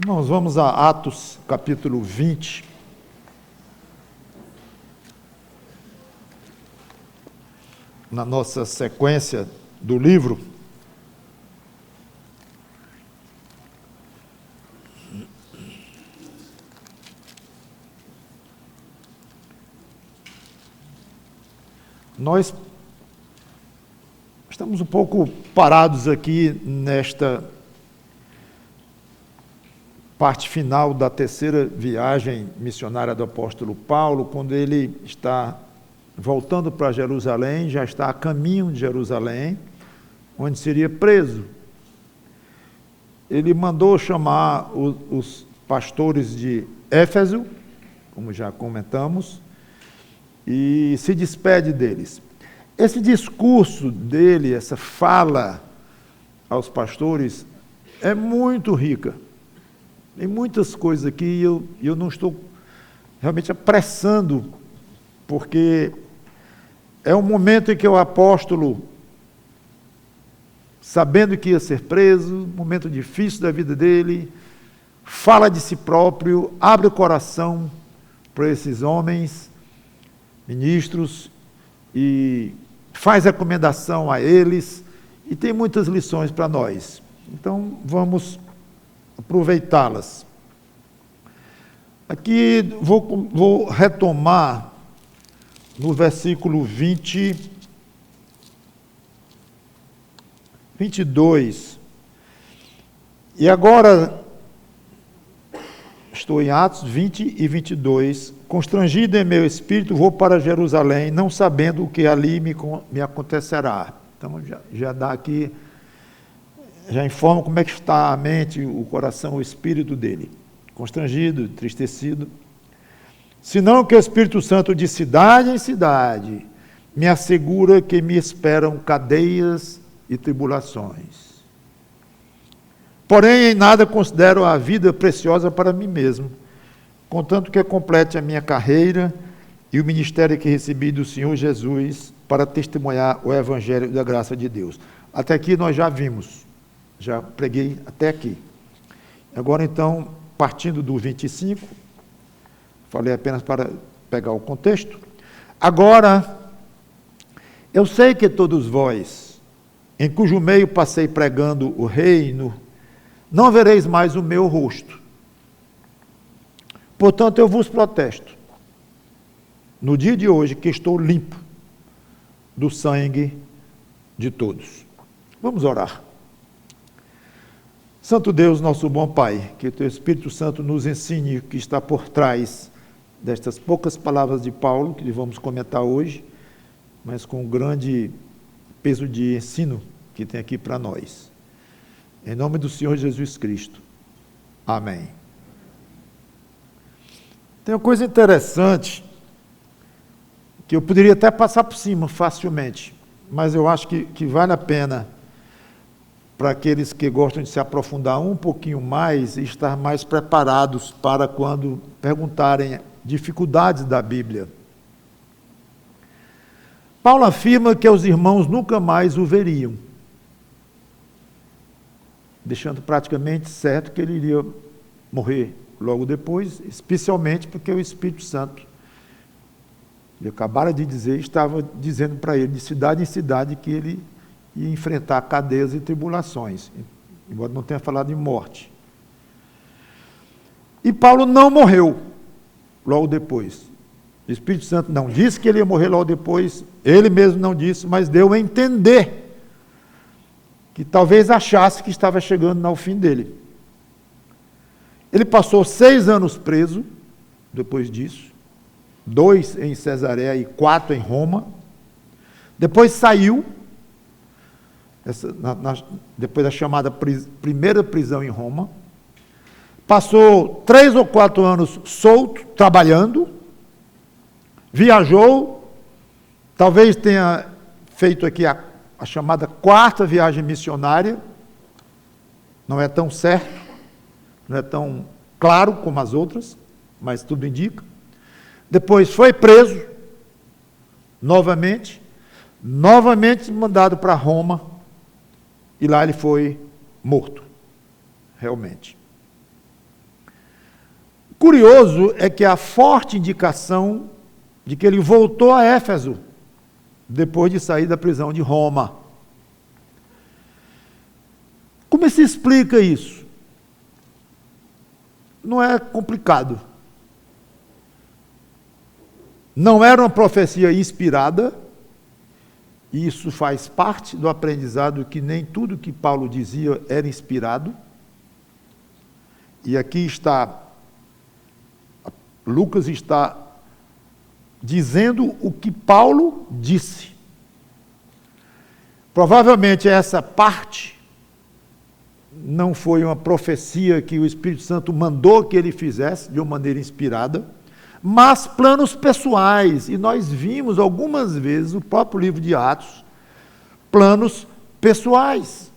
Nós vamos a Atos, capítulo 20. Na nossa sequência do livro. Nós estamos um pouco parados aqui nesta parte final da terceira viagem missionária do apóstolo Paulo, quando ele está voltando para Jerusalém, já está a caminho de Jerusalém, onde seria preso. Ele mandou chamar os pastores de Éfeso, como já comentamos, e se despede deles. Esse discurso dele, essa fala aos pastores, é muito rica. Tem muitas coisas aqui e eu não estou realmente apressando, porque é um momento em que o apóstolo, sabendo que ia ser preso, um momento difícil da vida dele, fala de si próprio, abre o coração para esses homens, ministros, e faz recomendação a eles, e tem muitas lições para nós. Então, vamos aproveitá-las. Aqui vou retomar no versículo 22. E agora, estou em Atos 20 e 22. Constrangido em meu espírito, vou para Jerusalém, não sabendo o que ali me acontecerá. Então, já dá aqui, já informa como é que está a mente, o coração, o espírito dele. Constrangido, entristecido. Senão que o Espírito Santo de cidade em cidade me assegura que me esperam cadeias e tribulações. Porém, em nada considero a vida preciosa para mim mesmo, contanto que complete a minha carreira e o ministério que recebi do Senhor Jesus para testemunhar o Evangelho da graça de Deus. Até aqui nós já vimos, já preguei até aqui. Agora então, partindo do 25, falei apenas para pegar o contexto. Agora, eu sei que todos vós, em cujo meio passei pregando o reino, não vereis mais o meu rosto. Portanto, eu vos protesto, no dia de hoje, que estou limpo do sangue de todos. Vamos orar. Santo Deus, nosso bom Pai, que o Teu Espírito Santo nos ensine o que está por trás destas poucas palavras de Paulo, que vamos comentar hoje, mas com um grande peso de ensino que tem aqui para nós. Em nome do Senhor Jesus Cristo. Amém. Tem uma coisa interessante, que eu poderia até passar por cima facilmente, mas eu acho que vale a pena para aqueles que gostam de se aprofundar um pouquinho mais e estar mais preparados para quando perguntarem dificuldades da Bíblia. Paulo afirma que os irmãos nunca mais o veriam, deixando praticamente certo que ele iria morrer logo depois, especialmente porque o Espírito Santo, ele acabara de dizer, estava dizendo para ele, de cidade em cidade, que ele ia enfrentar cadeias e tribulações, embora não tenha falado em morte. E Paulo não morreu logo depois. O Espírito Santo não disse que ele ia morrer logo depois, ele mesmo não disse, mas deu a entender que talvez achasse que estava chegando ao fim dele. Ele passou 6 anos preso, depois disso, 2 em Cesareia e 4 em Roma. Depois saiu, depois da chamada primeira prisão em Roma. Passou 3 ou 4 anos solto, trabalhando. Viajou, talvez tenha feito aqui a chamada 4ª viagem missionária. Não é tão certo, não é tão claro como as outras, mas tudo indica. Depois foi preso, novamente mandado para Roma, e lá ele foi morto, realmente. Curioso é que há forte indicação de que ele voltou a Éfeso, depois de sair da prisão de Roma. Como se explica isso? Não é complicado. Não era uma profecia inspirada, e isso faz parte do aprendizado que nem tudo que Paulo dizia era inspirado. E aqui está, Lucas está dizendo o que Paulo disse. Provavelmente essa parte não foi uma profecia que o Espírito Santo mandou que ele fizesse de uma maneira inspirada, mas planos pessoais. E nós vimos algumas vezes no próprio livro de Atos, planos pessoais.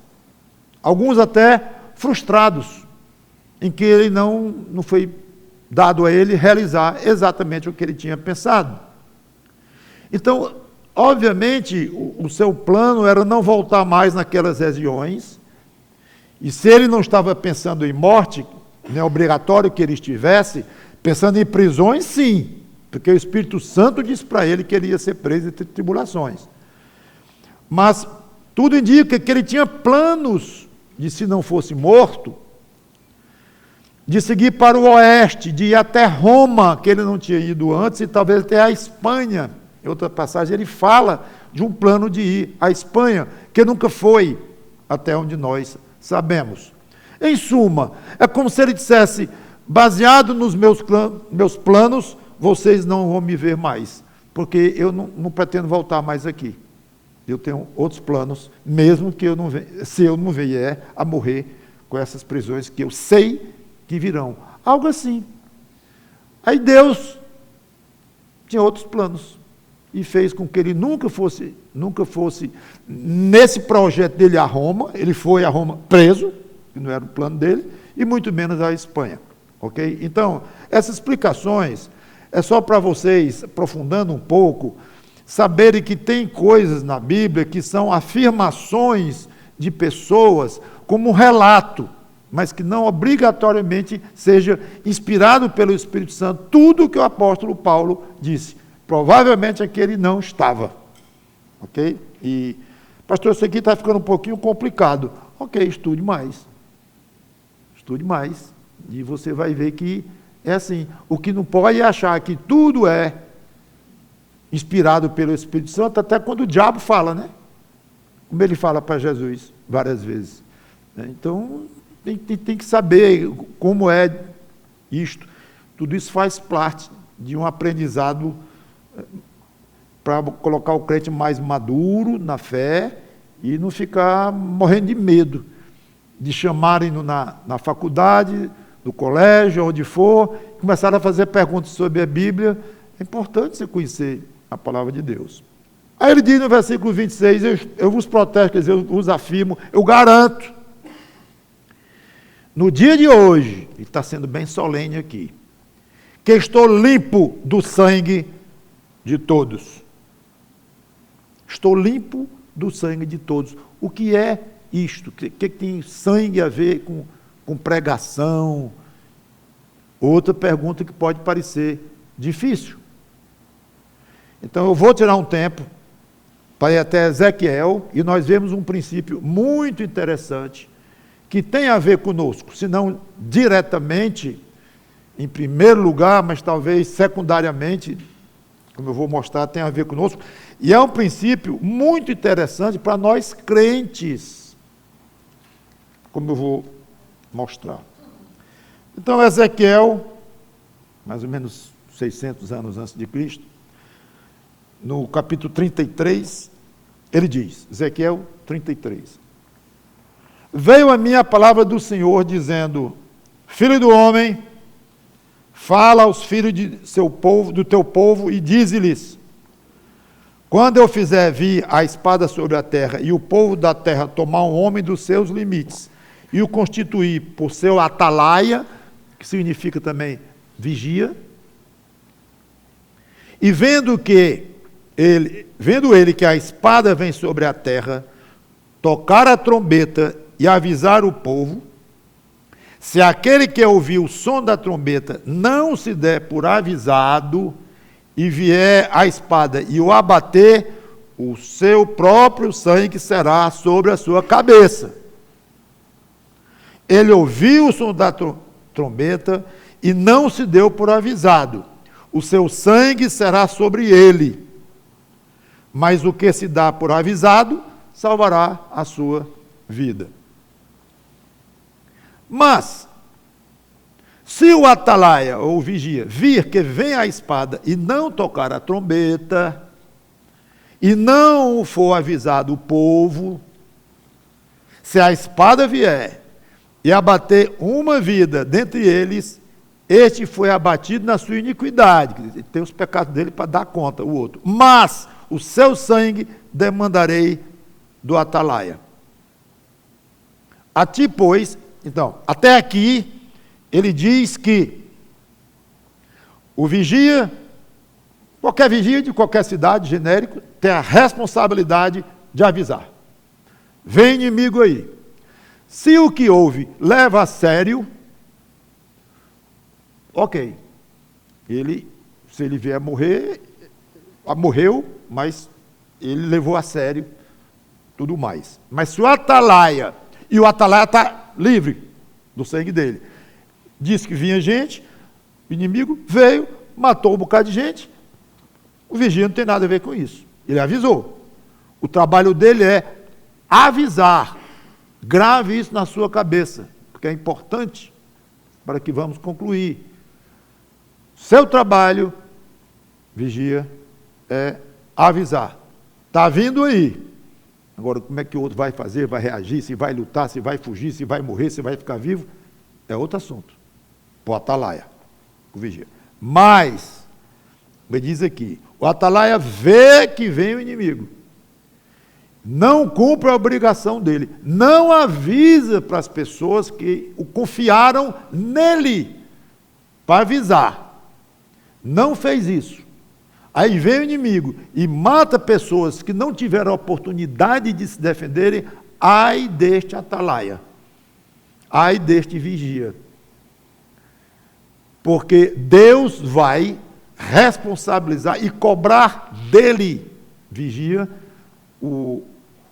Alguns até frustrados, em que ele não foi dado a ele realizar exatamente o que ele tinha pensado. Então, obviamente, o seu plano era não voltar mais naquelas regiões, e se ele não estava pensando em morte, não é obrigatório que ele estivesse, pensando em prisões, sim, porque o Espírito Santo disse para ele que ele ia ser preso e ter tribulações. Mas tudo indica que ele tinha planos de, se não fosse morto, de seguir para o oeste, de ir até Roma, que ele não tinha ido antes, e talvez até a Espanha. Em outra passagem ele fala de um plano de ir à Espanha, que nunca foi até onde nós sabemos. Em suma, é como se ele dissesse: baseado nos meus planos, vocês não vão me ver mais, porque eu não pretendo voltar mais aqui. Eu tenho outros planos, mesmo que eu não venha, se eu não vier a morrer com essas prisões que eu sei que virão. Algo assim. Aí Deus tinha outros planos e fez com que ele nunca fosse nesse projeto dele a Roma. Ele foi a Roma preso, que não era o plano dele, e muito menos a Espanha. Ok? Então, essas explicações é só para vocês, aprofundando um pouco, saberem que tem coisas na Bíblia que são afirmações de pessoas como um relato, mas que não obrigatoriamente seja inspirado pelo Espírito Santo. Tudo que o apóstolo Paulo disse, provavelmente é que ele não estava. Ok? E, pastor, isso aqui está ficando um pouquinho complicado. Ok, estude mais. Estude mais. E você vai ver que é assim. O que não pode é achar que tudo é inspirado pelo Espírito Santo, até quando o diabo fala, né? Como ele fala para Jesus várias vezes. Então, tem que saber como é isto. Tudo isso faz parte de um aprendizado para colocar o crente mais maduro na fé e não ficar morrendo de medo de chamarem-no na faculdade, no colégio, onde for, começaram a fazer perguntas sobre a Bíblia. É importante você conhecer a palavra de Deus. Aí ele diz no versículo 26, eu vos protesto, quer dizer, eu vos afirmo, eu garanto, no dia de hoje, ele está sendo bem solene aqui, que estou limpo do sangue de todos. Estou limpo do sangue de todos. O que é isto? O que tem sangue a ver com pregação? Outra pergunta que pode parecer difícil. Então eu vou tirar um tempo para ir até Ezequiel, e nós vemos um princípio muito interessante, que tem a ver conosco, se não diretamente, em primeiro lugar, mas talvez secundariamente, como eu vou mostrar, tem a ver conosco, e é um princípio muito interessante para nós crentes, como eu vou mostrar. Então, Ezequiel, mais ou menos 600 anos antes de Cristo, no capítulo 33, ele diz, Ezequiel 33, veio a mim a palavra do Senhor, dizendo, filho do homem, fala aos filhos do teu povo e dize-lhes, quando eu fizer vir a espada sobre a terra e o povo da terra tomar um homem dos seus limites e o constituir por seu atalaia, que significa também vigia, e vendo ele que a espada vem sobre a terra, tocar a trombeta e avisar o povo, Se aquele que ouviu o som da trombeta não se der por avisado e vier a espada e o abater, o seu próprio sangue será sobre a sua cabeça. Ele ouviu o som da trombeta e não se deu por avisado. O seu sangue será sobre ele. Mas o que se dá por avisado salvará a sua vida. Mas, se o atalaia ou vigia vir que vem a espada e não tocar a trombeta, e não for avisado o povo, se a espada vier e abater uma vida dentre eles, este foi abatido na sua iniquidade. Ele tem os pecados dele para dar conta, o outro. Mas o seu sangue demandarei do atalaia. A ti, pois, então, até aqui, ele diz que o vigia, qualquer vigia de qualquer cidade, genérico, tem a responsabilidade de avisar. Vem inimigo aí. Se o que ouve leva a sério, ok. Se ele vier morrer, morreu, mas ele levou a sério tudo mais. Mas se o atalaia, e o atalaia está livre do sangue dele, disse que vinha gente, o inimigo veio, matou um bocado de gente, o vigia não tem nada a ver com isso. Ele avisou. O trabalho dele é avisar. Grave isso na sua cabeça, porque é importante para que vamos concluir. Seu trabalho, vigia, é avisar. Está vindo aí. Agora, como é que o outro vai fazer, vai reagir, se vai lutar, se vai fugir, se vai morrer, se vai ficar vivo, é outro assunto. O atalaia, o vigia. Mas, me diz aqui, o atalaia vê que vem o inimigo. Não cumpre a obrigação dele. Não avisa para as pessoas que o confiaram nele para avisar. Não fez isso. Aí vem o inimigo e mata pessoas que não tiveram a oportunidade de se defenderem. Ai deste atalaia. Ai deste vigia. Porque Deus vai responsabilizar e cobrar dele, vigia,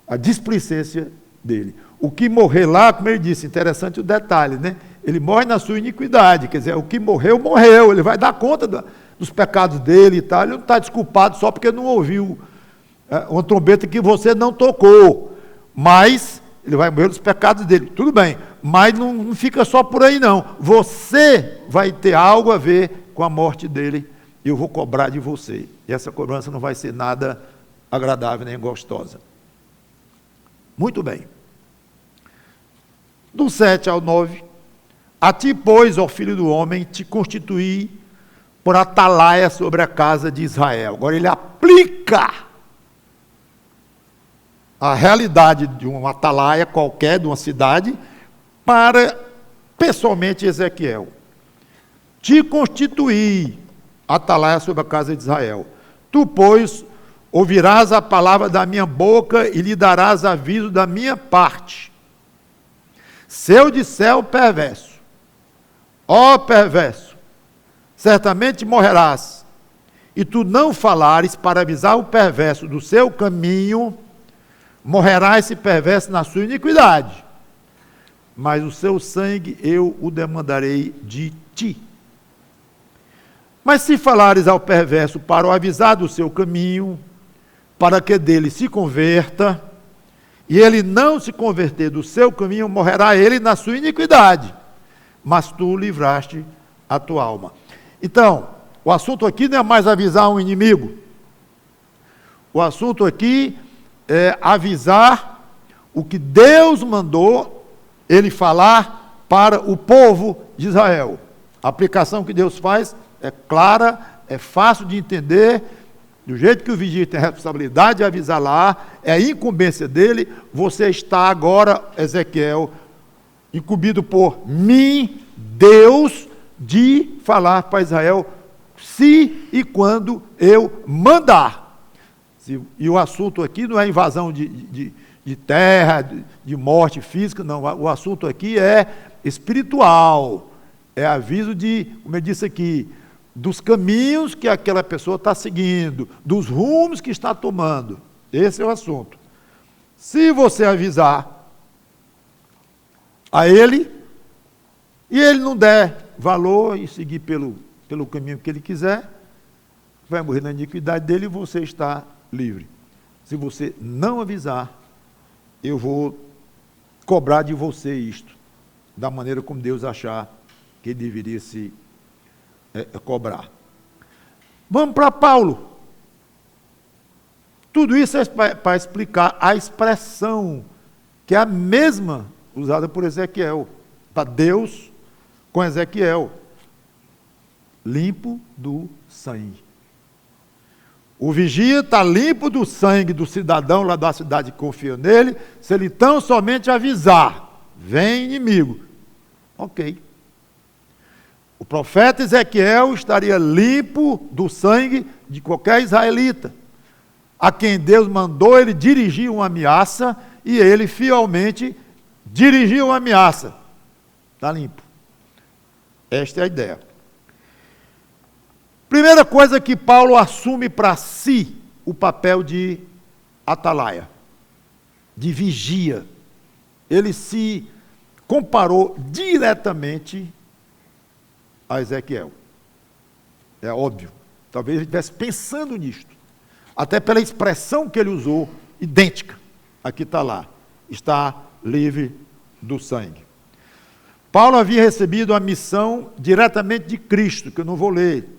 a displicência dele. O que morrer lá, como ele disse, interessante o detalhe, né? Ele morre na sua iniquidade, quer dizer, o que morreu, morreu, ele vai dar conta dos pecados dele e tal, ele não está desculpado só porque não ouviu uma trombeta que você não tocou, mas ele vai morrer dos pecados dele, tudo bem, mas não fica só por aí não, você vai ter algo a ver com a morte dele, e eu vou cobrar de você, e essa cobrança não vai ser nada agradável nem gostosa. Muito bem. Do 7 ao 9, a ti, pois, ó filho do homem, te constituí por atalaia sobre a casa de Israel. Agora ele aplica a realidade de um atalaia qualquer, de uma cidade, para, pessoalmente, Ezequiel. Te constituí atalaia sobre a casa de Israel. Tu, pois, ouvirás a palavra da minha boca e lhe darás aviso da minha parte. Se eu disser ao perverso, ó perverso, certamente morrerás, e tu não falares para avisar o perverso do seu caminho, morrerá esse perverso na sua iniquidade, mas o seu sangue eu o demandarei de ti. Mas se falares ao perverso para o avisar do seu caminho, para que dele se converta, e ele não se converter do seu caminho, morrerá ele na sua iniquidade, mas tu livraste a tua alma. Então, o assunto aqui não é mais avisar um inimigo, o assunto aqui é avisar o que Deus mandou ele falar para o povo de Israel. A aplicação que Deus faz é clara, é fácil de entender, do jeito que o vigia tem a responsabilidade de avisar lá, é a incumbência dele. Você está agora, Ezequiel, incumbido por mim, Deus, de falar para Israel se e quando eu mandar. E o assunto aqui não é invasão de terra, de morte física, não. O assunto aqui é espiritual. É aviso de, como eu disse aqui, dos caminhos que aquela pessoa está seguindo, dos rumos que está tomando. Esse é o assunto. Se você avisar a ele, e ele não der valor e seguir pelo caminho que ele quiser, vai morrer na iniquidade dele e você está livre. Se você não avisar, eu vou cobrar de você isto, da maneira como Deus achar que ele deveria se cobrar. Vamos para Paulo. Tudo isso é para explicar a expressão, que é a mesma usada por Ezequiel, para Deus com Ezequiel. Limpo do sangue. O vigia está limpo do sangue do cidadão lá da cidade que confia nele, se ele tão somente avisar, vem inimigo. Ok. O profeta Ezequiel estaria limpo do sangue de qualquer israelita, a quem Deus mandou ele dirigir uma ameaça, e ele fielmente dirigiu uma ameaça. Está limpo. Esta é a ideia. Primeira coisa que Paulo assume para si, o papel de atalaia, de vigia. Ele se comparou diretamente a Ezequiel. É óbvio. Talvez ele estivesse pensando nisto. Até pela expressão que ele usou, idêntica. Aqui está lá. Está livre do sangue. Paulo havia recebido a missão diretamente de Cristo, que eu não vou ler.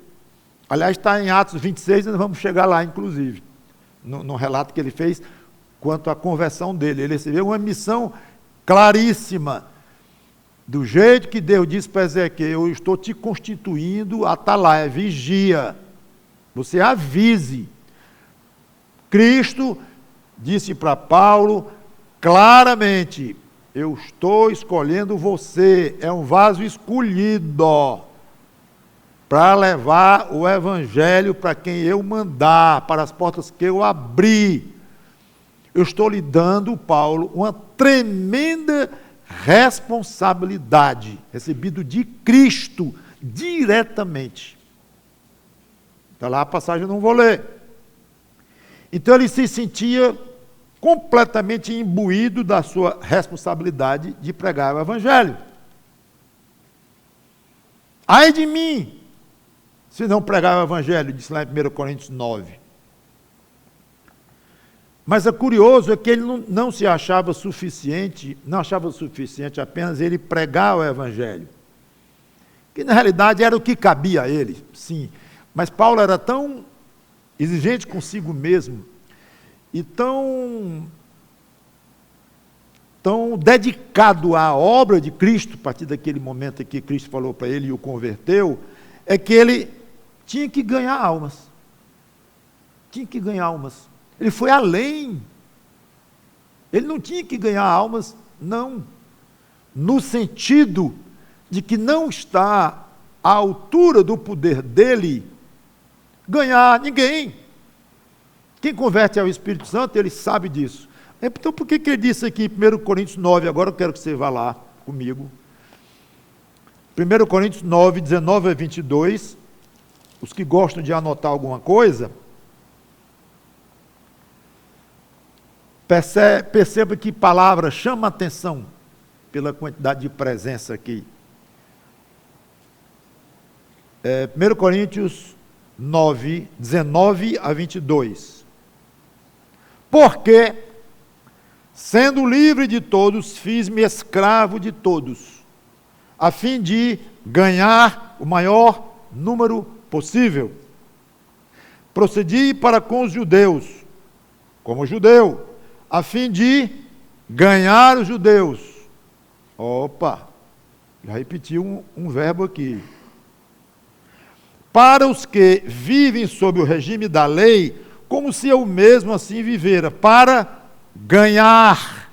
Aliás, está em Atos 26, nós vamos chegar lá, inclusive, no relato que ele fez quanto à conversão dele. Ele recebeu uma missão claríssima, do jeito que Deus disse para Ezequiel: eu estou te constituindo atalaia, vigia, você avise. Cristo disse para Paulo claramente: eu estou escolhendo você, é um vaso escolhido, para levar o evangelho para quem eu mandar, para as portas que eu abrir. Eu estou lhe dando, Paulo, uma tremenda responsabilidade, recebido de Cristo, diretamente. Está lá a passagem, eu não vou ler. Então ele se sentia completamente imbuído da sua responsabilidade de pregar o evangelho. Ai de mim, se não pregar o evangelho, disse lá em 1 Coríntios 9. Mas é curioso que ele não se achava suficiente, não achava suficiente apenas ele pregar o evangelho, que na realidade era o que cabia a ele, sim. Mas Paulo era tão exigente consigo mesmo e tão dedicado à obra de Cristo, a partir daquele momento em que Cristo falou para ele e o converteu, é que ele tinha que ganhar almas. Tinha que ganhar almas. Ele foi além. Ele não tinha que ganhar almas, não. No sentido de que não está à altura do poder dele ganhar ninguém. Quem converte ao Espírito Santo, ele sabe disso. Então, por que ele disse aqui em 1 Coríntios 9, agora eu quero que você vá lá comigo. 1 Coríntios 9, 19 a 22, os que gostam de anotar alguma coisa, perceba que palavra chama a atenção pela quantidade de presença aqui. 1 Coríntios 9, 19 a 22. Porque, sendo livre de todos, fiz-me escravo de todos, a fim de ganhar o maior número possível. Procedi para com os judeus, como judeu, a fim de ganhar os judeus. Opa, já repeti um verbo aqui. Para os que vivem sob o regime da lei, como se eu mesmo assim vivera, para ganhar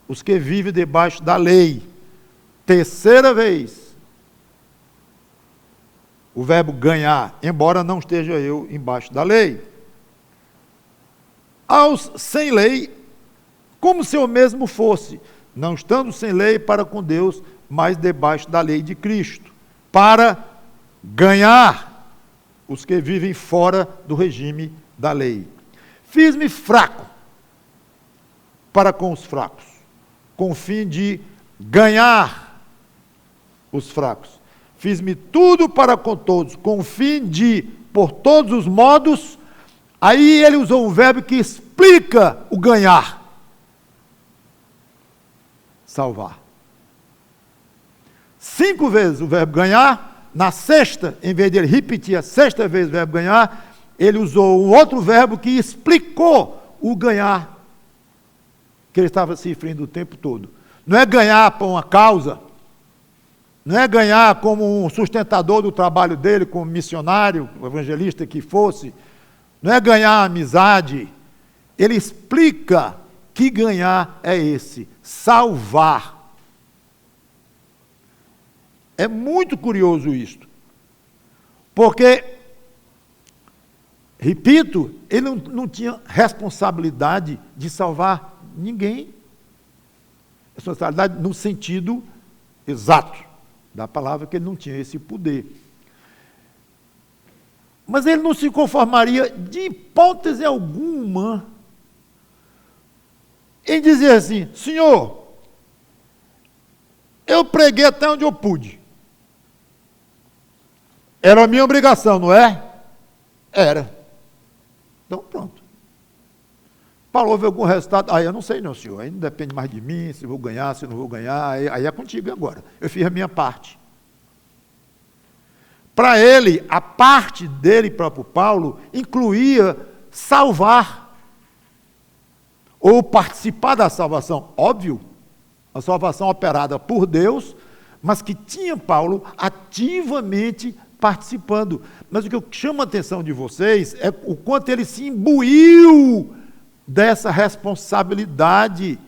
os que vivem debaixo da lei. Terceira vez, o verbo ganhar, embora não esteja eu embaixo da lei. Aos sem lei, como se eu mesmo fosse, não estando sem lei para com Deus, mas debaixo da lei de Cristo, para ganhar os que vivem fora do regime da lei. Fiz-me fraco para com os fracos, com o fim de ganhar os fracos. Fiz-me tudo para com todos, com o fim de, por todos os modos. Aí ele usou um verbo que explica o ganhar. Salvar. 5 vezes o verbo ganhar. Na sexta, em vez de ele repetir a sexta vez o verbo ganhar, ele usou um outro verbo que explicou o ganhar que ele estava se referindo o tempo todo. Não é ganhar por uma causa, não é ganhar como um sustentador do trabalho dele, como missionário, evangelista que fosse, não é ganhar amizade. Ele explica que ganhar é esse, salvar. É muito curioso isto, porque, repito, ele não tinha responsabilidade de salvar ninguém. Responsabilidade no sentido exato da palavra, que ele não tinha esse poder. Mas ele não se conformaria de hipótese alguma em dizer assim: Senhor, eu preguei até onde eu pude. Era a minha obrigação, não é? Era. Então, pronto. Paulo, houve algum resultado? Eu não sei não, senhor. Aí não depende mais de mim, se vou ganhar, se não vou ganhar. Aí é contigo agora. Eu fiz a minha parte. Para ele, a parte dele, próprio Paulo, incluía salvar. Ou participar da salvação. Óbvio, a salvação operada por Deus, mas que tinha Paulo ativamente participando. Mas o que eu chamo a atenção de vocês é o quanto ele se imbuiu dessa responsabilidade.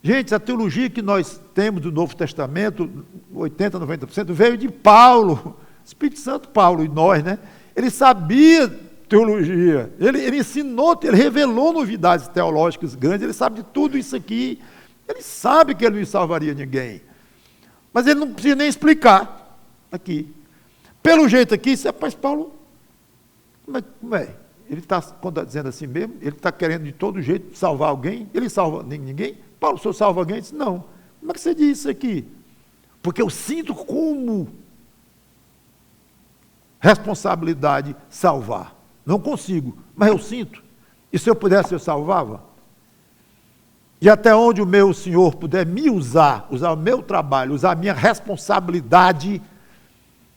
Gente, a teologia que nós temos do Novo Testamento, 80%, 90%, veio de Paulo, Espírito Santo Paulo e nós, né? Ele sabia teologia, ele ensinou, ele revelou novidades teológicas grandes, ele sabe de tudo isso aqui, ele sabe que ele não salvaria ninguém, mas ele não precisa nem explicar aqui. Pelo jeito aqui, isso é para Paulo. Como é? Ele está dizendo assim mesmo? Ele está querendo de todo jeito salvar alguém? Ele salva ninguém? Paulo, o senhor salva alguém? Ele disse, não. Como é que você diz isso aqui? Porque eu sinto como responsabilidade salvar. Não consigo, mas eu sinto. E se eu pudesse, eu salvava? E até onde o meu Senhor puder me usar o meu trabalho, usar a minha responsabilidade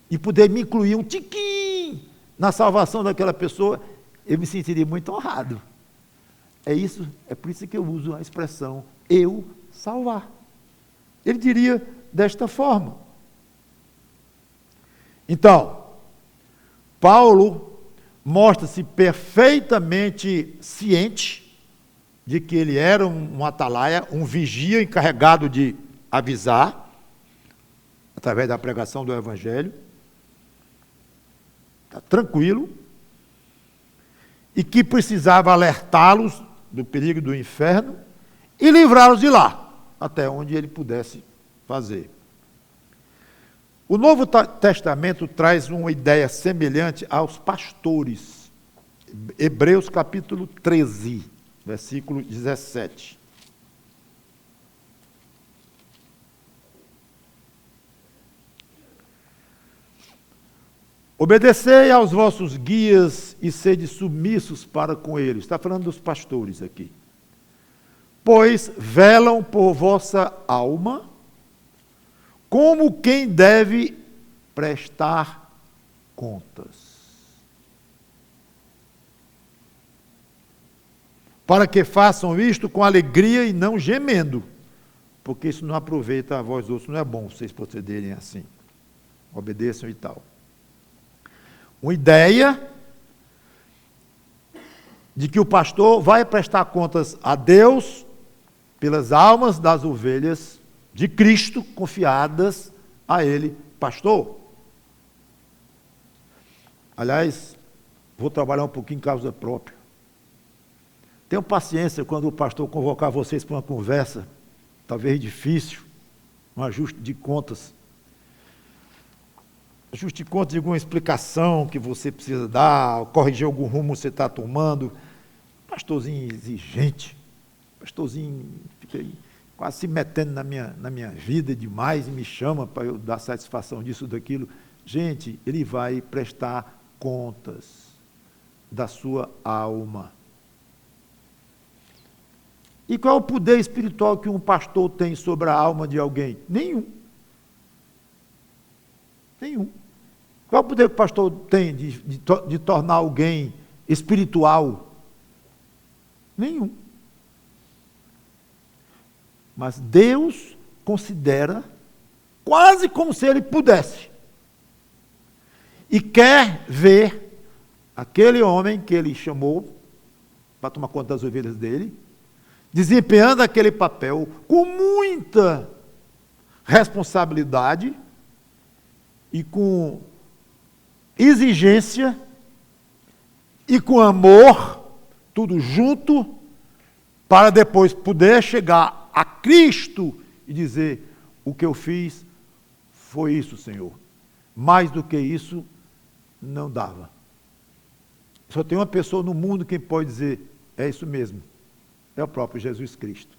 e poder me incluir um tiquinho na salvação daquela pessoa, eu me sentiria muito honrado. É por isso que eu uso a expressão eu salvar. Ele diria desta forma. Então, Paulo mostra-se perfeitamente ciente de que ele era um atalaia, um vigia encarregado de avisar, através da pregação do Evangelho, está tranquilo, e que precisava alertá-los do perigo do inferno e livrá-los de lá, até onde ele pudesse fazer. O Novo Testamento traz uma ideia semelhante aos pastores. Hebreus capítulo 13, versículo 17. Obedecei aos vossos guias e sede submissos para com eles. Está falando dos pastores aqui. Pois velam por vossa alma, como quem deve prestar contas. Para que façam isto com alegria e não gemendo, porque isso não aproveita a vós outros, não é bom vocês procederem assim. Obedeçam e tal. Uma ideia de que o pastor vai prestar contas a Deus pelas almas das ovelhas de Cristo confiadas a ele, pastor. Aliás, vou trabalhar um pouquinho em causa própria. Tenham paciência quando o pastor convocar vocês para uma conversa, talvez difícil, um ajuste de contas. Ajuste de contas de alguma explicação que você precisa dar, corrigir algum rumo que você está tomando. Pastorzinho exigente, pastorzinho fica aí quase se metendo na minha vida demais e me chama para eu dar satisfação disso, daquilo. Gente, ele vai prestar contas da sua alma. E qual é o poder espiritual que um pastor tem sobre a alma de alguém? Nenhum. Nenhum. Qual é o poder que o pastor tem de tornar alguém espiritual? Nenhum. Mas Deus considera quase como se ele pudesse. E quer ver aquele homem que ele chamou para tomar conta das ovelhas dele, desempenhando aquele papel com muita responsabilidade e com exigência e com amor, tudo junto, para depois poder chegar a Cristo e dizer: o que eu fiz foi isso, Senhor. Mais do que isso, não dava. Só tem uma pessoa no mundo que pode dizer: é isso mesmo. É o próprio Jesus Cristo.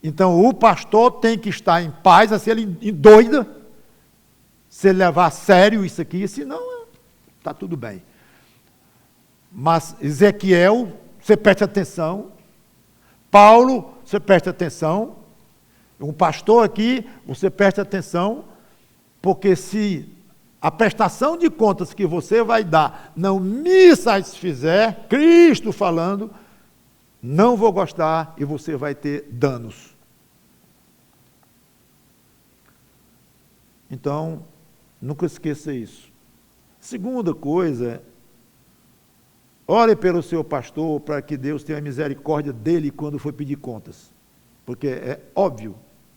Então, o pastor tem que estar em paz, se ele endoida, se ele levar a sério isso aqui, senão está tudo bem. Mas Ezequiel, você preste atenção. Paulo, você preste atenção. Um pastor aqui, você preste atenção, porque se a prestação de contas que você vai dar não me satisfizer, Cristo falando, não vou gostar e você vai ter danos. Então, nunca esqueça isso. Segunda coisa, ore pelo seu pastor para que Deus tenha misericórdia dele quando for pedir contas. Porque é óbvio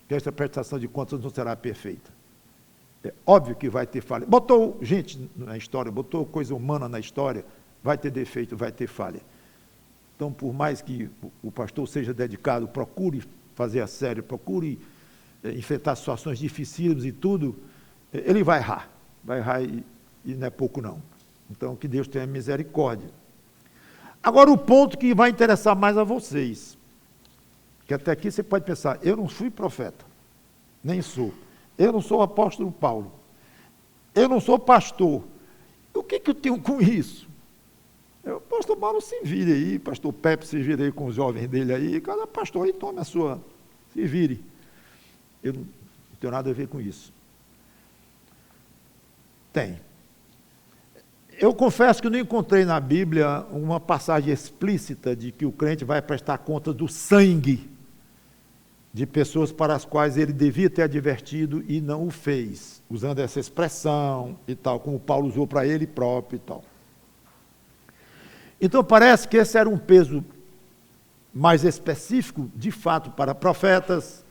que essa prestação de contas não será perfeita. É óbvio que vai ter falha. Botou gente na história, botou coisa humana na história, vai ter defeito, vai ter falha. Então, por mais que o pastor seja dedicado, procure fazer a sério, procure enfrentar situações dificílimas e tudo, ele vai errar e não é pouco não. Então, que Deus tenha misericórdia. Agora, o ponto que vai interessar mais a vocês, que até aqui você pode pensar: eu não fui profeta, nem sou. Eu não sou o apóstolo Paulo. Eu não sou pastor. O que eu tenho com isso? O pastor Paulo se vire aí, pastor Pepe se vire aí com os jovens dele aí, cada pastor aí tome a sua, se vire. Eu não tenho nada a ver com isso. Tem. Eu confesso que não encontrei na Bíblia uma passagem explícita de que o crente vai prestar conta do sangue de pessoas para as quais ele devia ter advertido e não o fez, usando essa expressão e tal, como Paulo usou para ele próprio e tal. Então parece que esse era um peso mais específico, de fato, para profetas,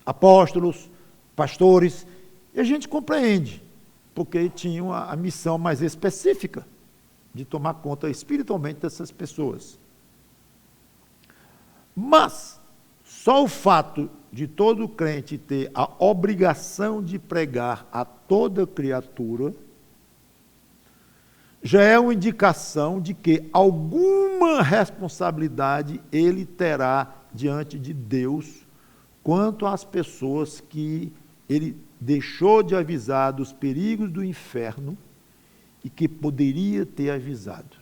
apóstolos, pastores, e a gente compreende, porque tinham a missão mais específica de tomar conta espiritualmente dessas pessoas. Mas só o fato de todo crente ter a obrigação de pregar a toda criatura já é uma indicação de que alguma responsabilidade ele terá diante de Deus quanto às pessoas que ele deixou de avisar dos perigos do inferno e que poderia ter avisado.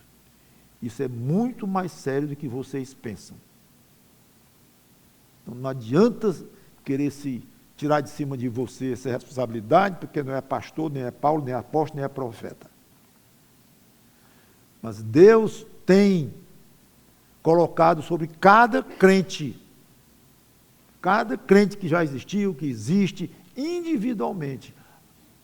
Isso é muito mais sério do que vocês pensam. Então, não adianta querer se tirar de cima de você essa responsabilidade, porque não é pastor, nem é Paulo, nem é apóstolo, nem é profeta. Mas Deus tem colocado sobre cada crente que já existiu, que existe, individualmente,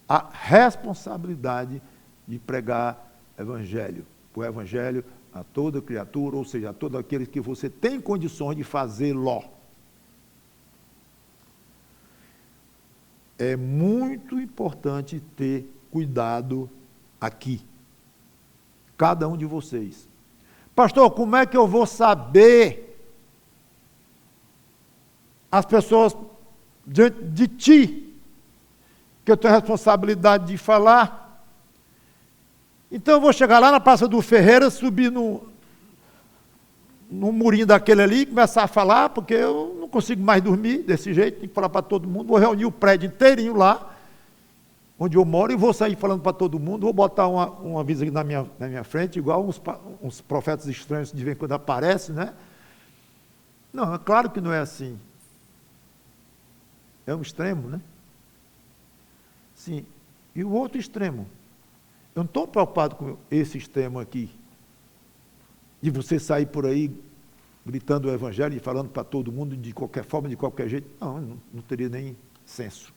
a responsabilidade de pregar evangelho, o evangelho a toda criatura, ou seja, a todos aqueles que você tem condições de fazê-lo. É muito importante ter cuidado aqui. Cada um de vocês. Pastor, como é que eu vou saber? As pessoas diante de ti, que eu tenho a responsabilidade de falar. Então eu vou chegar lá na Praça do Ferreira, subir num murinho daquele ali, começar a falar, porque eu não consigo mais dormir desse jeito, tenho que falar para todo mundo, vou reunir o prédio inteirinho lá, onde eu moro, e vou sair falando para todo mundo, vou botar um aviso aqui na minha frente, igual uns profetas estranhos de vez em quando aparecem, né? Não, é claro que não é assim. É um extremo, né? Sim. E o outro extremo? Eu não estou preocupado com esse extremo aqui, de você sair por aí gritando o evangelho e falando para todo mundo de qualquer forma, de qualquer jeito. Não teria nem senso.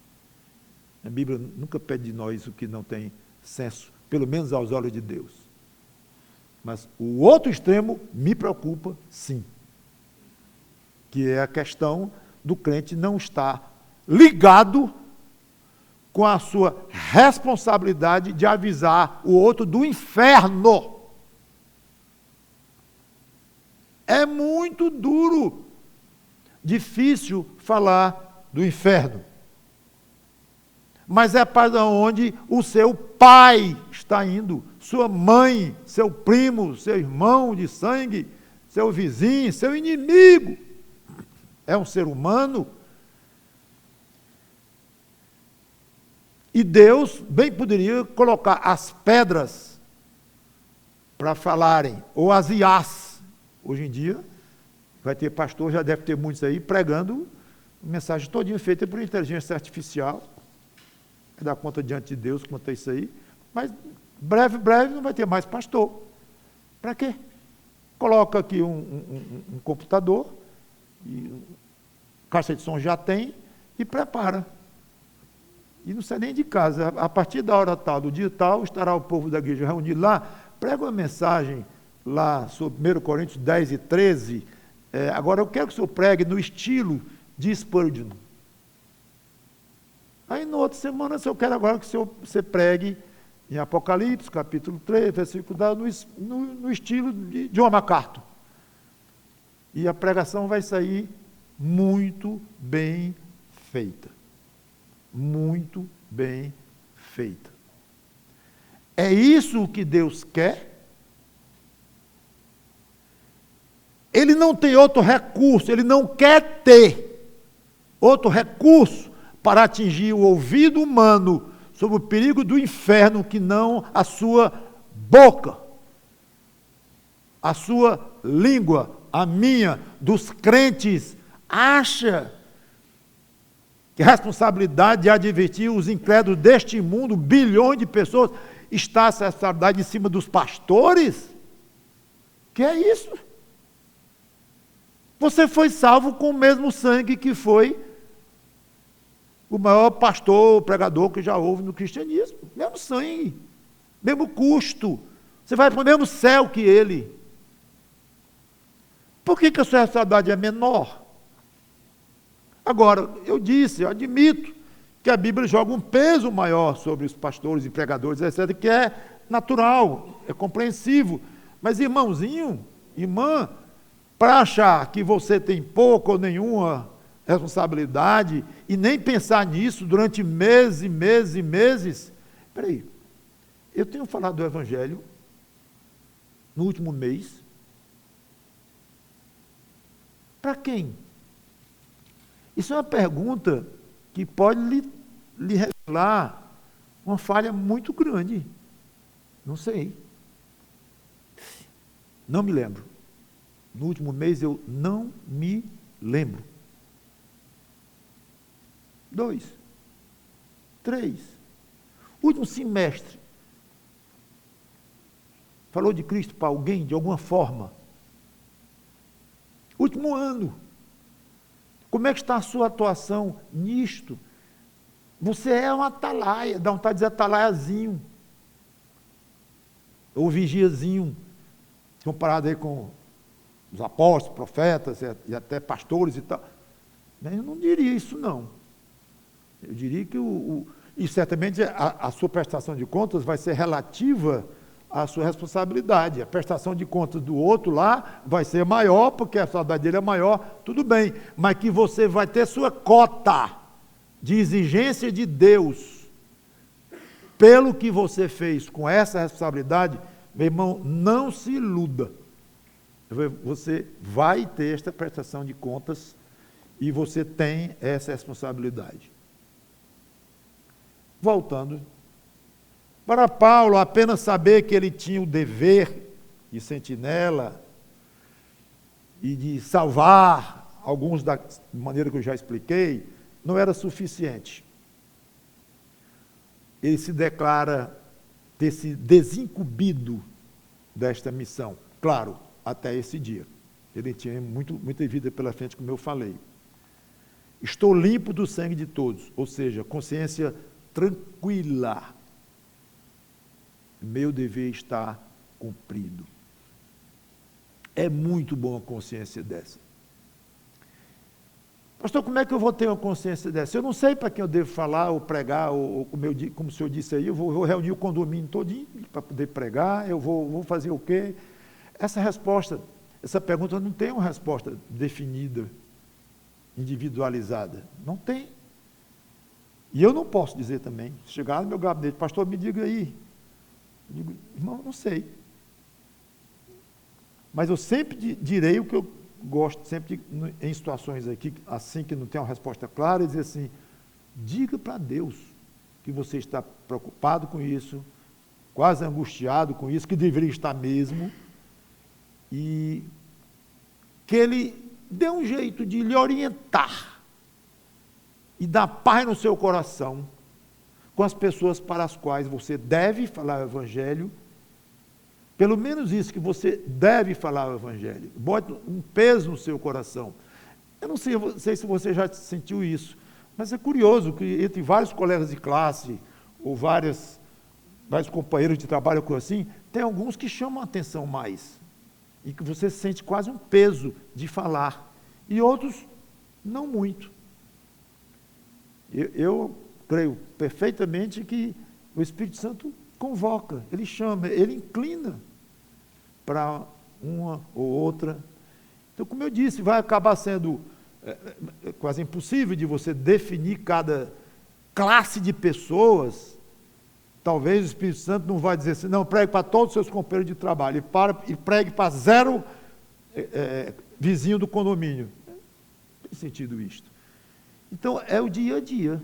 A Bíblia nunca pede de nós o que não tem senso, pelo menos aos olhos de Deus. Mas o outro extremo me preocupa, sim, que é a questão do crente não estar ligado com a sua responsabilidade de avisar o outro do inferno. É muito duro, difícil falar do inferno. Mas é para onde o seu pai está indo, sua mãe, seu primo, seu irmão de sangue, seu vizinho, seu inimigo. É um ser humano. E Deus bem poderia colocar as pedras para falarem, ou as iás. Hoje em dia, vai ter pastor, já deve ter muitos aí, pregando mensagem todinha feita por inteligência artificial. Vai dar conta diante de Deus quanto a isso aí. Mas breve não vai ter mais pastor. Para quê? Coloca aqui um computador, e caixa de som já tem, e prepara. E não sai nem de casa. A partir da hora tal, do dia tal, estará o povo da igreja reunido lá. Prega uma mensagem lá sobre 1 Coríntios 10 e 13. Agora eu quero que o senhor pregue no estilo de Spurgeon. Aí, na outra semana, eu quero agora que você pregue em Apocalipse, capítulo 3, versículo 10, no estilo de John MacArthur. E a pregação vai sair muito bem feita. Muito bem feita. É isso que Deus quer? Ele não tem outro recurso, ele não quer ter outro recurso para atingir o ouvido humano sobre o perigo do inferno, que não a sua boca, a sua língua, a minha, dos crentes. Acha que a responsabilidade de advertir os incrédulos deste mundo, bilhões de pessoas, está essa responsabilidade em cima dos pastores? Que é isso? Você foi salvo com o mesmo sangue que foi o maior pastor, pregador que já houve no cristianismo. Mesmo sangue, mesmo custo. Você vai para o mesmo céu que ele. Por que a sua responsabilidade é menor? Agora, eu admito que a Bíblia joga um peso maior sobre os pastores e pregadores, etc., que é natural, é compreensivo. Mas, irmãozinho, irmã, para achar que você tem pouca ou nenhuma responsabilidade e nem pensar nisso durante meses e meses e meses, espera aí, eu tenho falado do Evangelho no último mês, para quem? Isso é uma pergunta que pode lhe revelar uma falha muito grande. Não sei. Não me lembro. No último mês eu não me lembro. 2, 3. Último semestre. Falou de Cristo para alguém de alguma forma? Último ano. Como é que está a sua atuação nisto? Você é um atalaia, dá vontade de dizer atalaiazinho. Ou vigiazinho, comparado aí com os apóstolos, profetas e até pastores e tal. Eu não diria isso, não. Eu diria que e certamente a sua prestação de contas vai ser relativa à sua responsabilidade. A prestação de contas do outro lá vai ser maior, porque a responsabilidade dele é maior, tudo bem, mas que você vai ter sua cota de exigência de Deus, pelo que você fez com essa responsabilidade, meu irmão, não se iluda. Você vai ter esta prestação de contas e você tem essa responsabilidade. Voltando, para Paulo, apenas saber que ele tinha o dever de sentinela e de salvar alguns da maneira que eu já expliquei, não era suficiente. Ele se declara ter se desincumbido desta missão. Claro, até esse dia. Ele tinha muita vida pela frente, como eu falei. Estou limpo do sangue de todos, ou seja, consciência tranquila. Meu dever está cumprido. É muito bom a consciência dessa. Pastor, como é que eu vou ter uma consciência dessa? Eu não sei para quem eu devo falar ou pregar, ou como o senhor disse aí, eu vou reunir o condomínio todinho para poder pregar, eu vou fazer o quê? Essa resposta, essa pergunta não tem uma resposta definida, individualizada. Não tem. E eu não posso dizer também, chegar no meu gabinete, pastor, me diga aí. Eu digo, irmão, não sei. Mas eu sempre direi o que eu gosto, sempre em situações aqui, assim que não tem uma resposta clara, dizer assim, diga para Deus que você está preocupado com isso, quase angustiado com isso, que deveria estar mesmo, e que Ele dê um jeito de lhe orientar e dar paz no seu coração com as pessoas para as quais você deve falar o Evangelho. Pelo menos isso, que você deve falar o Evangelho. Bote um peso no seu coração. Eu não sei se você já sentiu isso, mas é curioso que entre vários colegas de classe, ou vários companheiros de trabalho, coisa assim, tem alguns que chamam a atenção mais. E que você sente quase um peso de falar. E outros, não muito. Eu creio perfeitamente que o Espírito Santo convoca, ele chama, ele inclina para uma ou outra. Então, como eu disse, vai acabar sendo quase impossível de você definir cada classe de pessoas. Talvez o Espírito Santo não vai dizer assim, não, pregue para todos os seus companheiros de trabalho, e pregue para zero vizinho do condomínio. Não tem sentido isto. Então, é o dia a dia.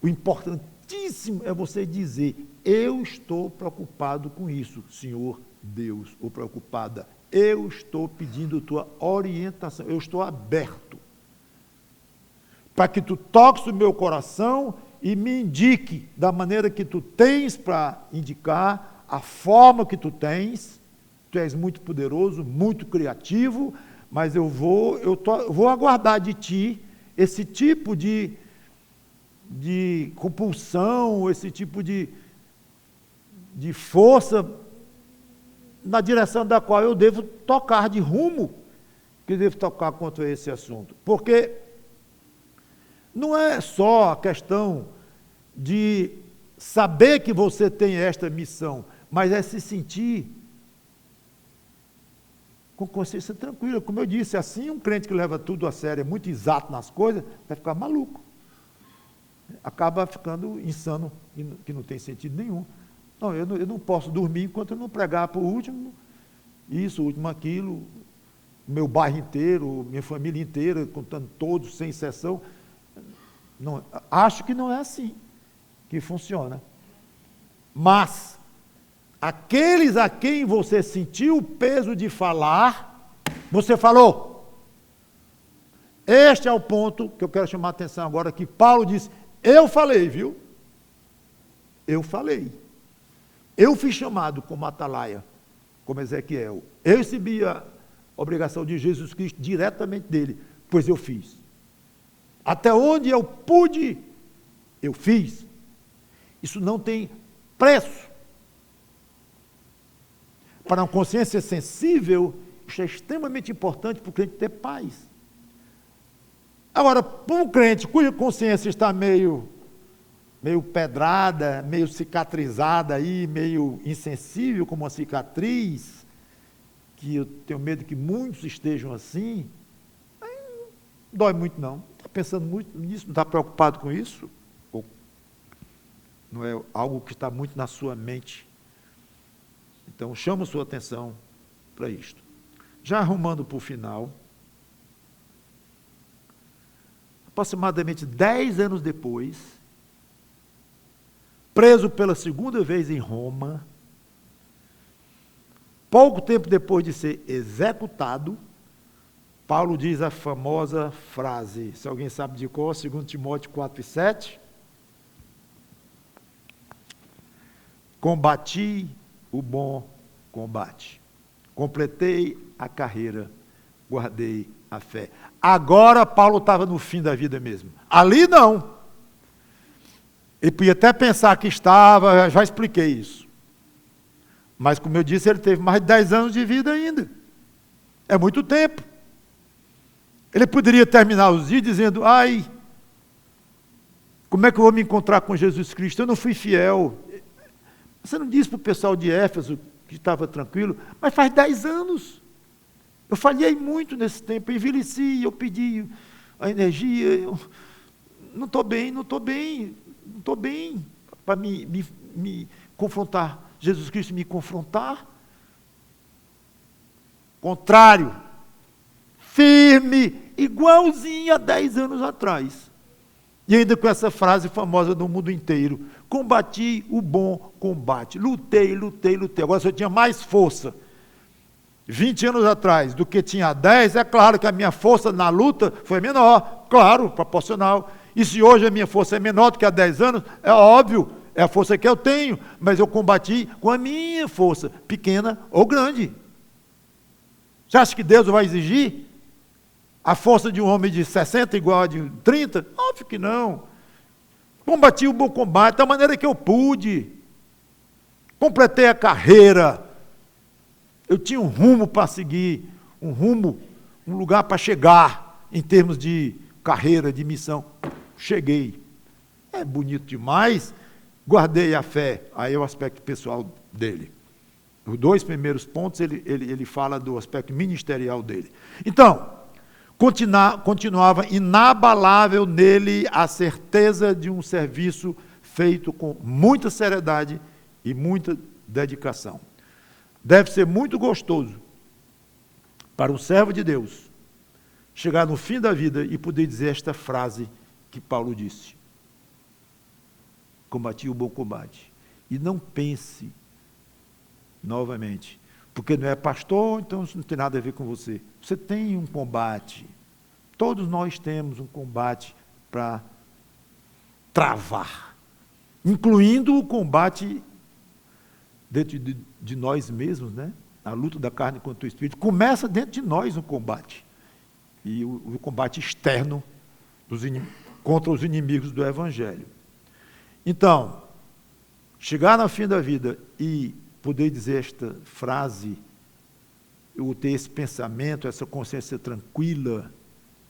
O importantíssimo é você dizer, eu estou preocupado com isso, Senhor Deus, ou preocupada. Eu estou pedindo tua orientação, eu estou aberto para que tu toques o meu coração e me indique da maneira que tu tens para indicar, a forma que tu tens. Tu és muito poderoso, muito criativo, mas eu vou aguardar de ti esse tipo de compulsão, esse tipo de força na direção da qual eu devo tocar, de rumo que eu devo tocar quanto a esse assunto. Porque não é só a questão de saber que você tem esta missão, mas é se sentir com consciência tranquila. Como eu disse, assim um crente que leva tudo a sério, é muito exato nas coisas, vai ficar maluco. Acaba ficando insano, que não tem sentido nenhum. Não, eu não posso dormir enquanto eu não pregar por último isso, último aquilo, meu bairro inteiro, minha família inteira, contando todos, sem exceção. Não, acho que não é assim que funciona. Mas, aqueles a quem você sentiu o peso de falar, você falou. Este é o ponto que eu quero chamar a atenção agora, que Paulo diz, eu falei, viu? Eu falei. Eu fui chamado como atalaia, como Ezequiel. Eu recebi a obrigação de Jesus Cristo diretamente dele, pois eu fiz. Até onde eu pude, eu fiz. Isso não tem preço. Para uma consciência sensível, isso é extremamente importante para o crente ter paz. Agora, para um crente cuja consciência está meio pedrada, meio cicatrizada aí, meio insensível como uma cicatriz, que eu tenho medo que muitos estejam assim, aí não dói muito não, Está pensando muito nisso? Não está preocupado com isso? Ou não é algo que está muito na sua mente? Então, chamo sua atenção para isto. Já arrumando para o final, aproximadamente 10 anos depois, preso pela segunda vez em Roma, pouco tempo depois de ser executado, Paulo diz a famosa frase, se alguém sabe de qual, 2 Timóteo 4:7, combati o bom combate, completei a carreira, guardei a fé. Agora Paulo estava no fim da vida mesmo. Ali não. Ele podia até pensar que estava, já expliquei isso. Mas, como eu disse, ele teve mais de 10 anos de vida ainda. É muito tempo. Ele poderia terminar os dias dizendo, ai, como é que eu vou me encontrar com Jesus Cristo? Eu não fui fiel. Você não disse para o pessoal de Éfeso que estava tranquilo, mas faz 10 anos. Eu falhei muito nesse tempo, eu envelheci, eu pedi a energia, eu não estou bem para me confrontar. Jesus Cristo me confrontar. Contrário, firme, igualzinho a 10 anos atrás. E ainda com essa frase famosa do mundo inteiro, combati o bom combate, lutei. Agora, se eu tinha mais força 20 anos atrás do que tinha 10, é claro que a minha força na luta foi menor, claro, proporcional. E se hoje a minha força é menor do que há 10 anos, é óbvio, é a força que eu tenho, mas eu combati com a minha força, pequena ou grande. Você acha que Deus vai exigir a força de um homem de 60 igual a de 30? Óbvio que não. Combati o bom combate da maneira que eu pude. Completei a carreira. Eu tinha um rumo para seguir, um lugar para chegar, em termos de carreira, de missão. Cheguei. É bonito demais. Guardei a fé. Aí é o aspecto pessoal dele. Os 2 primeiros pontos, ele fala do aspecto ministerial dele. Então, continuava inabalável nele a certeza de um serviço feito com muita seriedade e muita dedicação. Deve ser muito gostoso para um servo de Deus chegar no fim da vida e poder dizer esta frase que Paulo disse: combati o bom combate. E não pense novamente, porque não é pastor, então isso não tem nada a ver com você. Você tem um combate. Todos nós temos um combate para travar, incluindo o combate dentro de nós mesmos, né? A luta da carne contra o espírito. Começa dentro de nós o combate. E o combate externo contra os inimigos do Evangelho. Então, chegar no fim da vida e poder dizer esta frase, ou ter esse pensamento, essa consciência tranquila,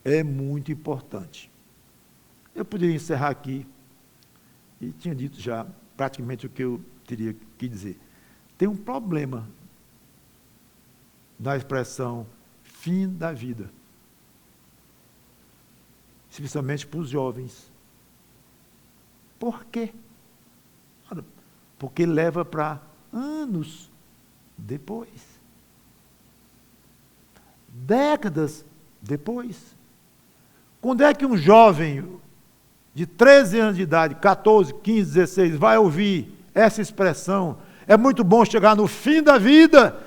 é muito importante. Eu poderia encerrar aqui, e tinha dito já praticamente o que eu teria que dizer. Tem um problema na expressão fim da vida, especialmente para os jovens. Por quê? Porque leva para anos depois, décadas depois. Quando é que um jovem de 13 anos de idade, 14, 15, 16, vai ouvir essa expressão? É muito bom chegar no fim da vida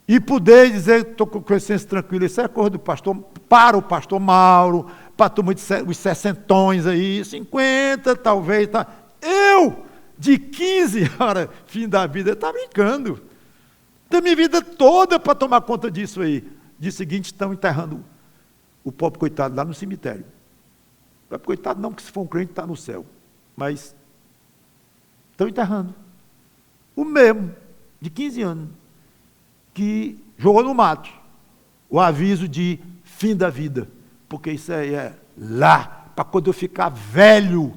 e poder dizer, estou com consciência tranquila, isso é coisa do pastor, para o pastor Mauro, para a turma os 60 aí, 50 talvez, tá? Eu, de 15, cara, fim da vida, está brincando. Da minha vida toda para tomar conta disso aí. De seguinte, estão enterrando o pobre coitado lá no cemitério. O pobre coitado não, porque se for um crente está no céu. Mas estão enterrando. O mesmo, de 15 anos, que jogou no mato o aviso de fim da vida. Porque isso aí é lá, para quando eu ficar velho.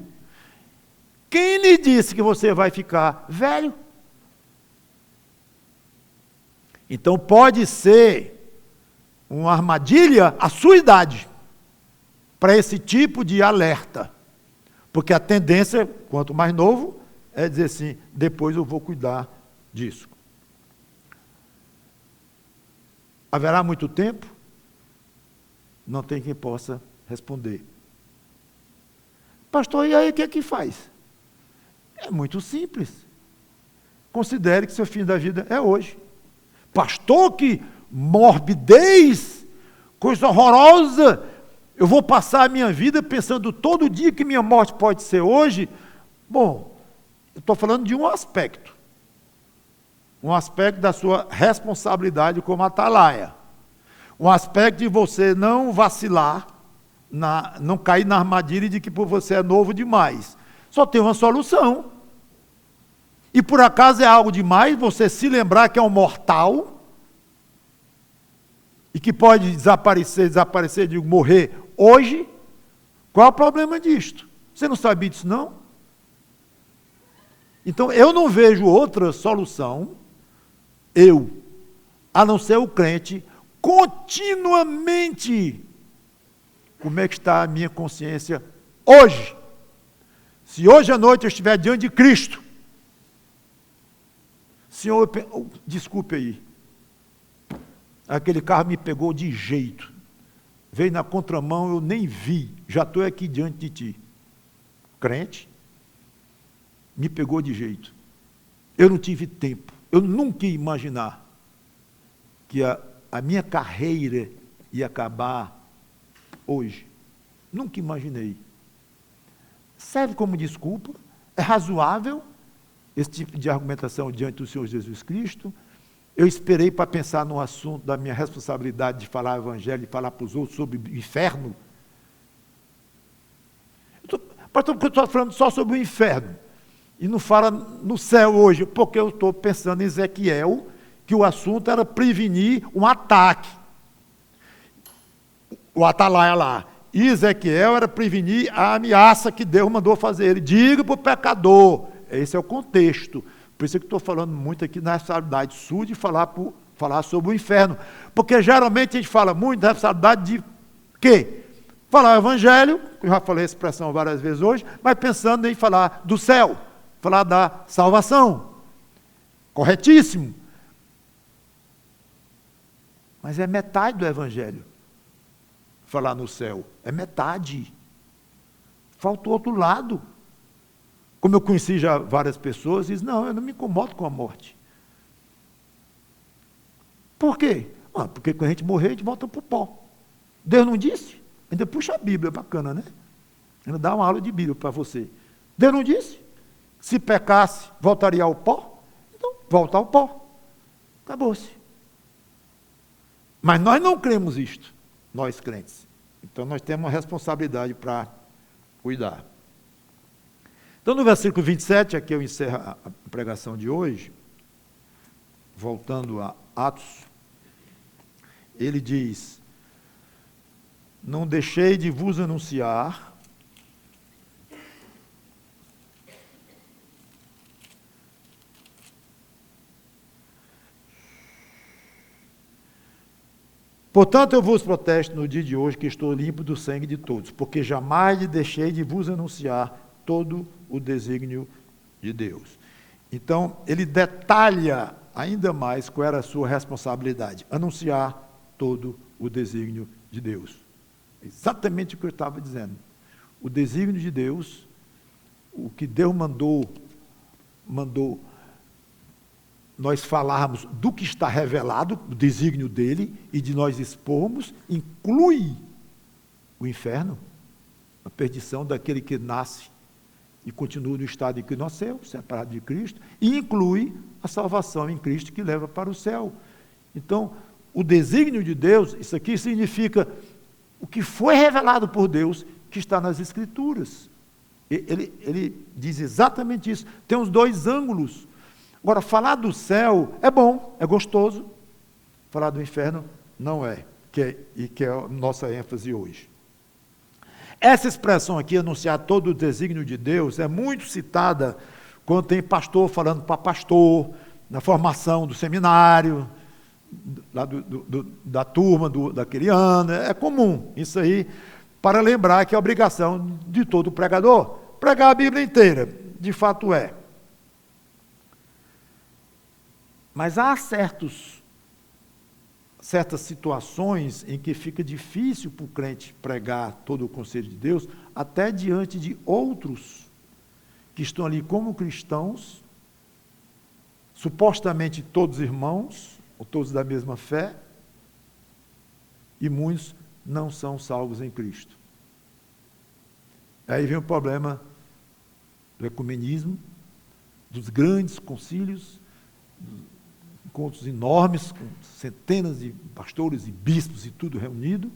Quem lhe disse que você vai ficar velho? Então pode ser uma armadilha a sua idade. para esse tipo de alerta. Porque a tendência, quanto mais novo, é dizer assim, depois eu vou cuidar disso. Haverá muito tempo? Não tem quem possa responder. Pastor, e aí o que é que faz? É muito simples. Considere que seu fim da vida é hoje. Pastor, que morbidez, coisa horrorosa. Eu vou passar a minha vida pensando todo dia que minha morte pode ser hoje. Bom, eu estou falando de um aspecto da sua responsabilidade como atalaia, um aspecto de você não vacilar, não cair na armadilha de que por você é novo demais. Só tem uma solução. E por acaso é algo demais você se lembrar que é um mortal e que pode desaparecer de morrer hoje? Qual é o problema disto? Você não sabia disso, não? Então, eu não vejo outra solução, a não ser o crente, continuamente, como é que está a minha consciência hoje? Se hoje à noite eu estiver diante de Cristo, Senhor, desculpe aí, aquele carro me pegou de jeito, veio na contramão, eu nem vi, já estou aqui diante de ti. Crente, me pegou de jeito. Eu não tive tempo, eu nunca ia imaginar que a minha carreira ia acabar hoje. Nunca imaginei. Serve como desculpa, é razoável esse tipo de argumentação diante do Senhor Jesus Cristo. Eu esperei para pensar no assunto da minha responsabilidade de falar o evangelho e falar para os outros sobre o inferno. Pastor, porque eu estou falando só sobre o inferno e não fala no céu hoje, porque eu estou pensando em Ezequiel, que o assunto era prevenir um ataque. O atalaia lá. E Ezequiel era prevenir a ameaça que Deus mandou fazer. Ele diga para o pecador. Esse é o contexto. Por isso que estou falando muito aqui na responsabilidade sul de falar sobre o inferno. Porque geralmente a gente fala muito da responsabilidade de quê? Falar o evangelho, eu já falei essa expressão várias vezes hoje, mas pensando em falar do céu, falar da salvação. Corretíssimo. Mas é metade do evangelho. Falar no céu. É metade. Falta o outro lado. Como eu conheci já várias pessoas, diz, não, eu não me incomodo com a morte. Por quê? Porque quando a gente morrer, a gente volta para o pó. Deus não disse? Ainda puxa a Bíblia, bacana, né? Ainda dá uma aula de Bíblia para você. Deus não disse? Se pecasse, voltaria ao pó? Então, volta ao pó. Acabou-se. Mas nós não cremos isto, nós crentes. Então, nós temos uma responsabilidade para cuidar. Então, no versículo 27, aqui eu encerro a pregação de hoje, voltando a Atos, ele diz, não deixei de vos anunciar portanto, eu vos protesto no dia de hoje que estou limpo do sangue de todos, porque jamais deixei de vos anunciar todo o desígnio de Deus. Então, ele detalha ainda mais qual era a sua responsabilidade, anunciar todo o desígnio de Deus. Exatamente o que eu estava dizendo. O desígnio de Deus, o que Deus mandou nós falarmos do que está revelado, o desígnio dele, e de nós expormos, inclui o inferno, a perdição daquele que nasce e continua no estado em que nasceu, separado de Cristo, e inclui a salvação em Cristo que leva para o céu. Então, o desígnio de Deus, isso aqui significa o que foi revelado por Deus, que está nas Escrituras. Ele diz exatamente isso. Tem os dois ângulos. Agora, falar do céu é bom, é gostoso. Falar do inferno não é, que é a nossa ênfase hoje. Essa expressão aqui, anunciar todo o desígnio de Deus, é muito citada quando tem pastor falando para pastor, na formação do seminário, lá da turma daquele ano. É comum isso aí. para lembrar que é obrigação de todo pregador pregar a Bíblia inteira, de fato é. Mas há certas situações em que fica difícil para o crente pregar todo o conselho de Deus, até diante de outros que estão ali como cristãos, supostamente todos irmãos, ou todos da mesma fé, e muitos não são salvos em Cristo. Aí vem o problema do ecumenismo, dos grandes concílios, encontros enormes, com centenas de pastores e bispos e tudo reunido,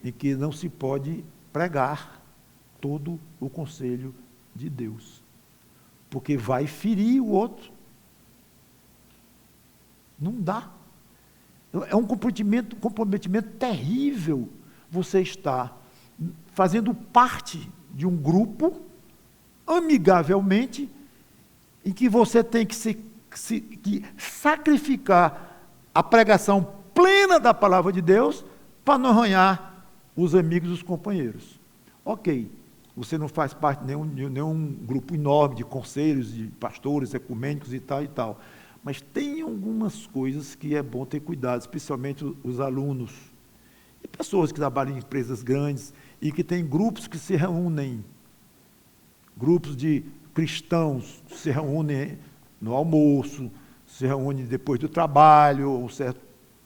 em que não se pode pregar todo o conselho de Deus, porque vai ferir o outro. Não dá. É um comprometimento terrível você estar fazendo parte de um grupo, amigavelmente, em que você tem que sacrificar a pregação plena da palavra de Deus para não arranhar os amigos e os companheiros. Ok, você não faz parte de nenhum grupo enorme de conselhos, de pastores ecumênicos e tal, mas tem algumas coisas que é bom ter cuidado, especialmente os alunos e pessoas que trabalham em empresas grandes e que têm grupos que se reúnem, grupos de cristãos se reúnem no almoço, se reúnem depois do trabalho,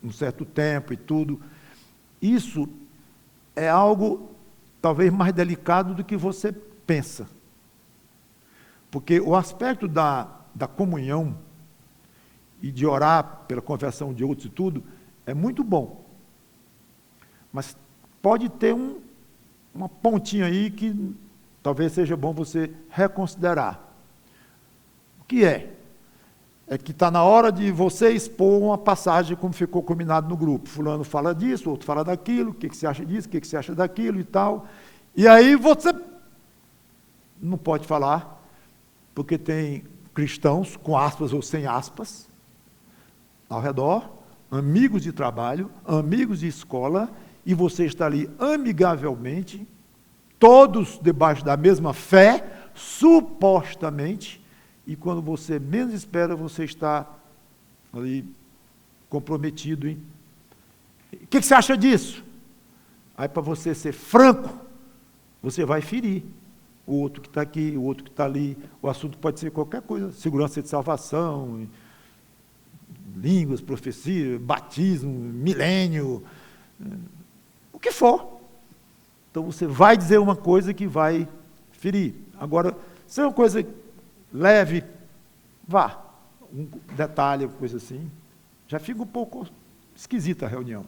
um certo tempo e tudo. Isso é algo talvez mais delicado do que você pensa. Porque o aspecto da comunhão e de orar pela conversão de outros e tudo, é muito bom. Mas pode ter uma pontinha aí que talvez seja bom você reconsiderar. O que é? É que está na hora de você expor uma passagem como ficou combinado no grupo. Fulano fala disso, outro fala daquilo, o que você acha disso, o que você acha daquilo e tal. E aí você não pode falar, porque tem cristãos, com aspas ou sem aspas, ao redor, amigos de trabalho, amigos de escola, e você está ali amigavelmente, todos debaixo da mesma fé, supostamente, e quando você menos espera, você está ali comprometido. O que você acha disso? Aí, para você ser franco, você vai ferir o outro que está aqui, o outro que está ali. O assunto pode ser qualquer coisa, segurança de salvação, línguas, profecia, batismo, milênio, o que for. Então você vai dizer uma coisa que vai ferir. Agora, se é uma coisa leve, vá. Um detalhe, coisa assim, já fica um pouco esquisita a reunião.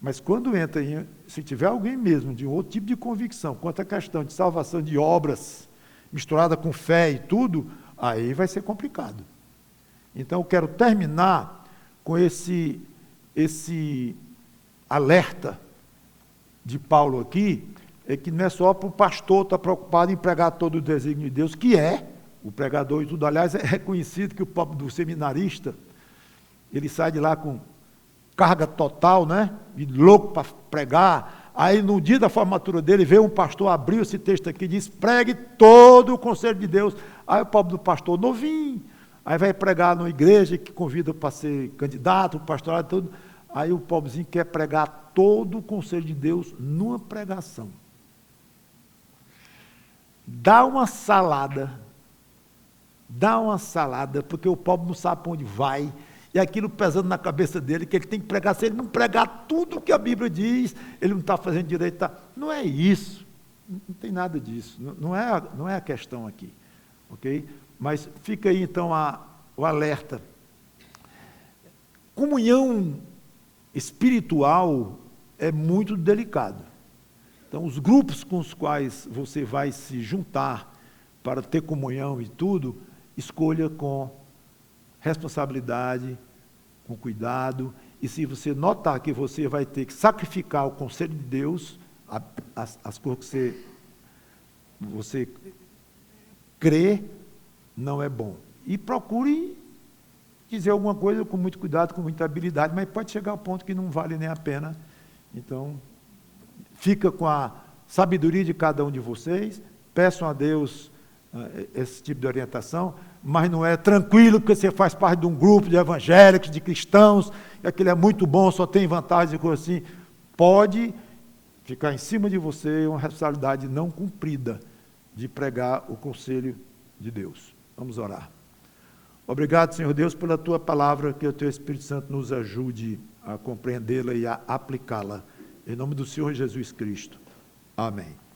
Mas quando entra se tiver alguém mesmo de um outro tipo de convicção, quanto à questão de salvação de obras, misturada com fé e tudo, aí vai ser complicado. Então eu quero terminar com esse alerta de Paulo aqui, é que não é só para o pastor estar preocupado em pregar todo o desígnio de Deus, que é o pregador e tudo. Aliás, é reconhecido que o pobre do seminarista, ele sai de lá com carga total, né? E louco para pregar. Aí no dia da formatura dele, veio um pastor, abriu esse texto aqui e diz: pregue todo o conselho de Deus. Aí o pobre do pastor novinho, aí vai pregar numa igreja que convida para ser candidato, pastorado, tudo. Aí o pobrezinho quer pregar todo o conselho de Deus numa pregação. Dá uma salada, porque o pobre não sabe para onde vai, e aquilo pesando na cabeça dele, que ele tem que pregar. Se ele não pregar tudo que a Bíblia diz, ele não está fazendo direito. Tá? Não é isso, não tem nada disso, não é a questão aqui, ok? Mas fica aí então o alerta. Comunhão espiritual é muito delicado. Então, os grupos com os quais você vai se juntar para ter comunhão e tudo, escolha com responsabilidade, com cuidado, e se você notar que você vai ter que sacrificar o conselho de Deus, as coisas que você crê, não é bom. E procure dizer alguma coisa com muito cuidado, com muita habilidade, mas pode chegar ao ponto que não vale nem a pena. Então, fica com sabedoria de cada um de vocês, peçam a Deus esse tipo de orientação, mas não é tranquilo porque você faz parte de um grupo de evangélicos, de cristãos, e aquilo é muito bom, só tem vantagens e coisa assim. Pode ficar em cima de você uma responsabilidade não cumprida de pregar o conselho de Deus. Vamos orar. Obrigado, Senhor Deus, pela Tua palavra, que o Teu Espírito Santo nos ajude a compreendê-la e a aplicá-la. Em nome do Senhor Jesus Cristo. Amém.